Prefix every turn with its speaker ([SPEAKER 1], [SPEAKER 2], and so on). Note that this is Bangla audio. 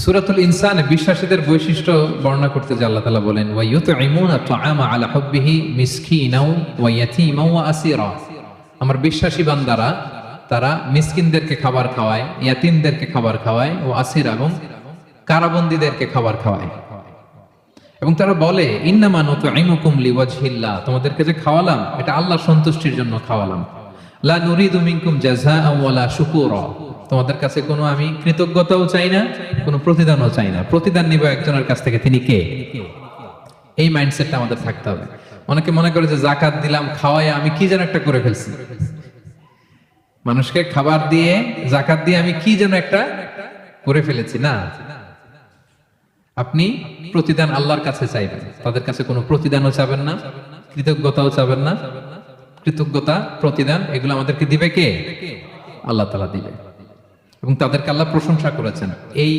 [SPEAKER 1] সূরাতুল ইনসানে বিশ্বাসীদের বৈশিষ্ট্য বর্ণনা করতে যে আল্লাহ তাআলা বলেন ওয়া ইউতঈমুনা তুআমা আলা হুব্বিহি মিসকিনাও ওয়া ইয়াতীমাও ওয়া আসীরা। আমার বিশ্বাসী বান্দারা তারা মিসকিনদেরকে খাবার খাওয়ায়, ইয়াতীমদেরকে খাবার খাওয়ায়, ও আসীর এবং কারাবন্দীদেরকে খাবার খাওয়ায়। এবং তারা বলে ইন্নামা নুতঈমুকুম লিওয়াজহিল্লাহ, তোমাদেরকে যে খাওয়ালাম এটা আল্লাহর সন্তুষ্টির জন্য খাওয়ালাম। লা নুরিদু মিনকুম জাযাআ ওয়ালা শুকুরা, তোমাদের কাছে কোনো আমি কৃতজ্ঞতাও চাই না, কোনো প্রতিদানও চাই না। প্রতিদান নিব একজনের কাছ থেকে, তিনি কে? এই মাইন্ডসেটটা আমাদের থাকতে হবে। অনেকে মনে করে যে যাকাত দিলাম, খাওয়াই আমি কি যেন একটা করে ফেলছি, মানুষকে খাবার দিয়ে যাকাত দিয়ে আমি কি যেন একটা করে ফেলেছি। না, আপনি প্রতিদান আল্লাহর কাছে চাইবেন, তাদের কাছে কোনো প্রতিদানও চাবেন না, কৃতজ্ঞতাও চাবেন না। কৃতজ্ঞতা, প্রতিদান এগুলো আমাদেরকে দিবে কে? আল্লাহ তাআলা দিবে। এবং তাদেরকে আল্লাহ প্রশংসা করেছেন। এই